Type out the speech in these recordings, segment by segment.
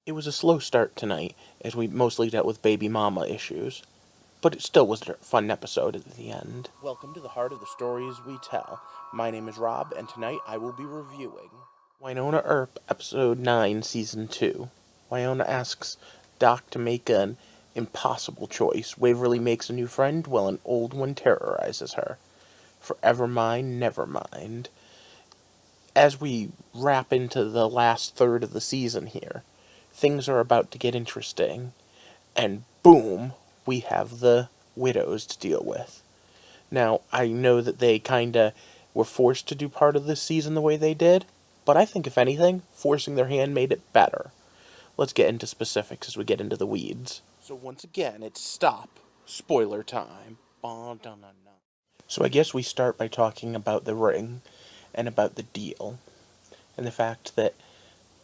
It was a slow start tonight, as we mostly dealt with baby mama issues, but it still was a fun episode at the end. Welcome to the heart of the stories we tell. My name is Rob, and tonight I will be reviewing Wynonna Earp, Episode 9, Season 2. Wynonna asks Doc to make an impossible choice. Waverly makes a new friend while an old one terrorizes her. Forever mine, never mind. As we wrap into the last third of the season here, things are about to get interesting, and boom, we have the widows to deal with. Now, I know that they kinda were forced to do part of this season the way they did, but I think if anything, forcing their hand made it better. Let's get into specifics as we get into the weeds. So once again, it's stop. Spoiler time. So I guess we start by talking about the ring and about the deal and the fact that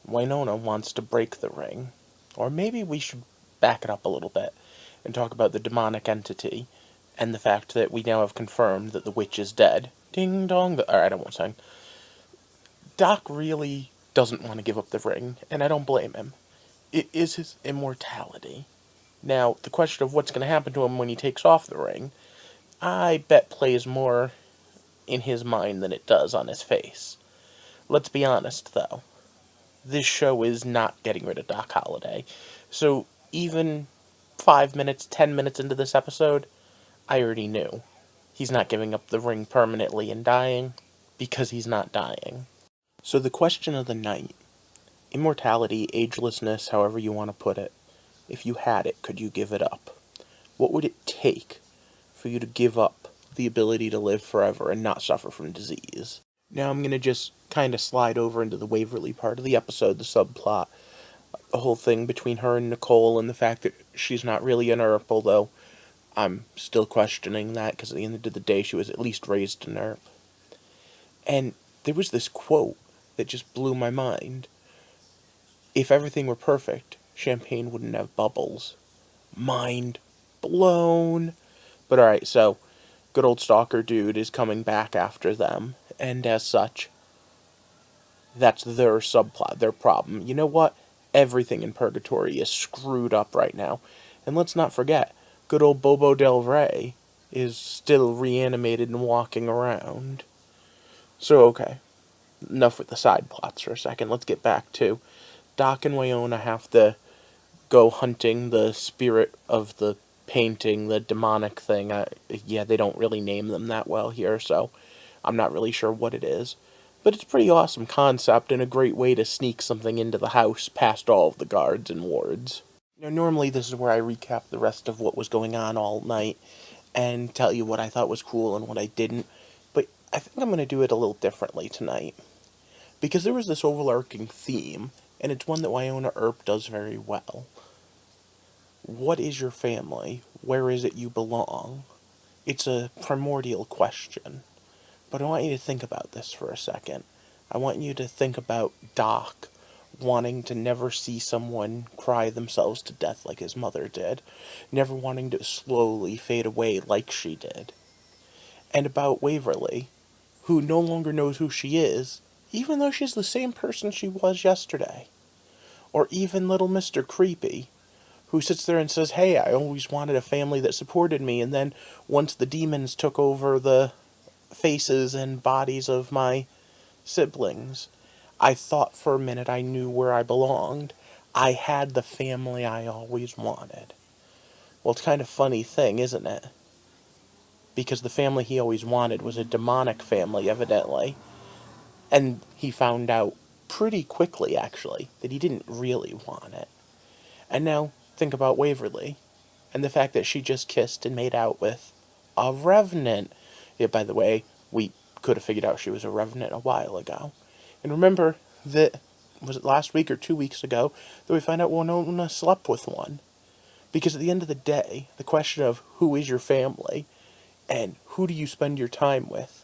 Wynonna wants to break the ring. Or maybe we should back it up a little bit and talk about the demonic entity and the fact that we now have confirmed that the witch is dead. Ding dong. Alright, I won't sing. Doc really doesn't want to give up the ring, and I don't blame him. It is his immortality. Now, the question of what's going to happen to him when he takes off the ring, I bet plays more in his mind than it does on his face. Let's be honest, though. This show is not getting rid of Doc Holliday. So even 5 minutes, 10 minutes into this episode, I already knew. He's not giving up the ring permanently and dying, because he's not dying. So the question of the night, immortality, agelessness, however you want to put it, if you had it, could you give it up? What would it take for you to give up the ability to live forever and not suffer from disease? Now I'm going to just kind of slide over into the Waverly part of the episode, the subplot, the whole thing between her and Nicole and the fact that she's not really an Earp, although I'm still questioning that because at the end of the day she was at least raised an Earp. And there was this quote that just blew my mind. If everything were perfect, champagne wouldn't have bubbles. Mind blown. But alright, so good old stalker dude is coming back after them, and as such, that's their subplot, their problem. You know what? Everything in Purgatory is screwed up right now. And let's not forget, good old Bobo Del Rey is still reanimated and walking around. So, okay, enough with the side plots for a second. Let's get back to Doc and Wynonna have to go hunting the spirit of the painting, the demonic thing. Yeah, they don't really name them that well here, so I'm not really sure what it is. But it's a pretty awesome concept and a great way to sneak something into the house past all of the guards and wards. Now, normally this is where I recap the rest of what was going on all night and tell you what I thought was cool and what I didn't, but I think I'm going to do it a little differently tonight. Because there was this overarching theme, and it's one that Wynonna Earp does very well. What is your family? Where is it you belong? It's a primordial question. But I want you to think about this for a second. I want you to think about Doc wanting to never see someone cry themselves to death like his mother did, never wanting to slowly fade away like she did. And about Waverly, who no longer knows who she is, even though she's the same person she was yesterday. Or even little Mr. Creepy, who sits there and says, hey, I always wanted a family that supported me, and then once the demons took over the faces and bodies of my siblings, I thought for a minute I knew where I belonged. I had the family I always wanted. Well, it's kind of a funny thing, isn't it? Because the family he always wanted was a demonic family, evidently. And he found out pretty quickly, actually, that he didn't really want it. And now, think about Waverly, and the fact that she just kissed and made out with a revenant. Yeah, by the way, we could have figured out she was a revenant a while ago. And remember that, was it last week or 2 weeks ago, that we found out Wynonna slept with one. Because at the end of the day, the question of who is your family, and who do you spend your time with,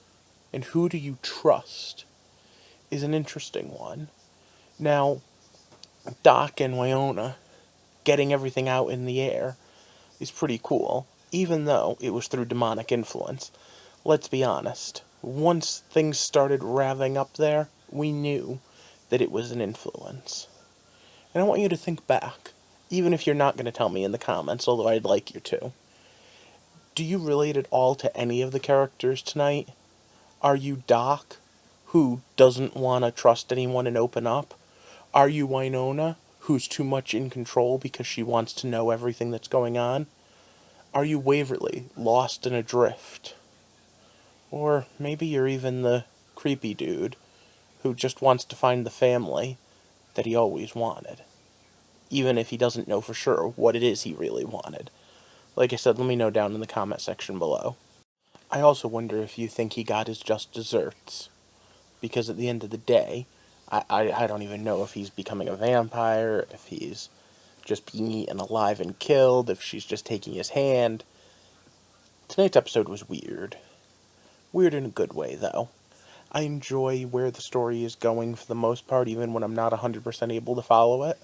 and who do you trust, is an interesting one. Now, Doc and Wynonna getting everything out in the air is pretty cool, even though it was through demonic influence. Let's be honest, once things started revving up there, we knew that it was an influence. And I want you to think back, even if you're not going to tell me in the comments, although I'd like you to. Do you relate at all to any of the characters tonight? Are you Doc, who doesn't want to trust anyone and open up? Are you Wynonna, who's too much in control because she wants to know everything that's going on? Are you Waverly, lost and adrift? Or maybe you're even the creepy dude who just wants to find the family that he always wanted, even if he doesn't know for sure what it is he really wanted. Like I said, let me know down in the comment section below. I also wonder if you think he got his just desserts, because at the end of the day, I don't even know if he's becoming a vampire, if he's just being eaten alive and killed, if she's just taking his hand. Tonight's episode was weird. Weird in a good way, though. I enjoy where the story is going for the most part, even when I'm not 100% able to follow it.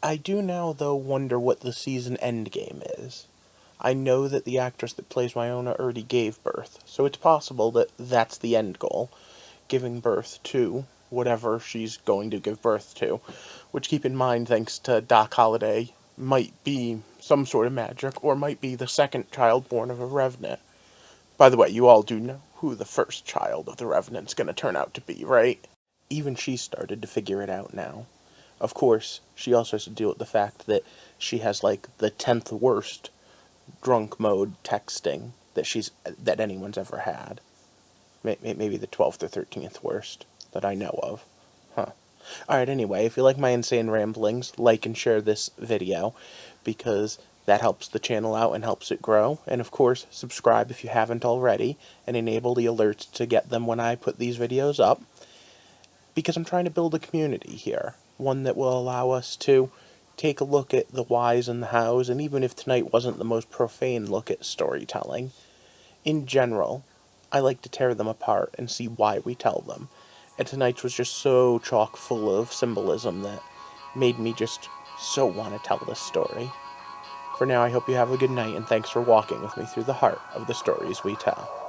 I do now, though, wonder what the season endgame is. I know that the actress that plays Wynonna already gave birth, so it's possible that that's the end goal, giving birth to whatever she's going to give birth to, which, keep in mind, thanks to Doc Holliday, might be some sort of magic, or might be the second child born of a Revenant. By the way, you all do know who the first child of the Revenant's going to turn out to be, right? Even she started to figure it out now. Of course, she also has to deal with the fact that she has, like, the 10th worst drunk mode texting that anyone's ever had. Maybe the 12th or 13th worst that I know of. Huh. Alright, anyway, if you like my insane ramblings, like and share this video, because that helps the channel out and helps it grow. And of course, subscribe if you haven't already, and enable the alerts to get them when I put these videos up, because I'm trying to build a community here, one that will allow us to take a look at the whys and the hows, and even if tonight wasn't the most profane look at storytelling, in general, I like to tear them apart and see why we tell them. And tonight's was just so chock full of symbolism that made me just so want to tell this story. For now, I hope you have a good night, and thanks for walking with me through the heart of the stories we tell.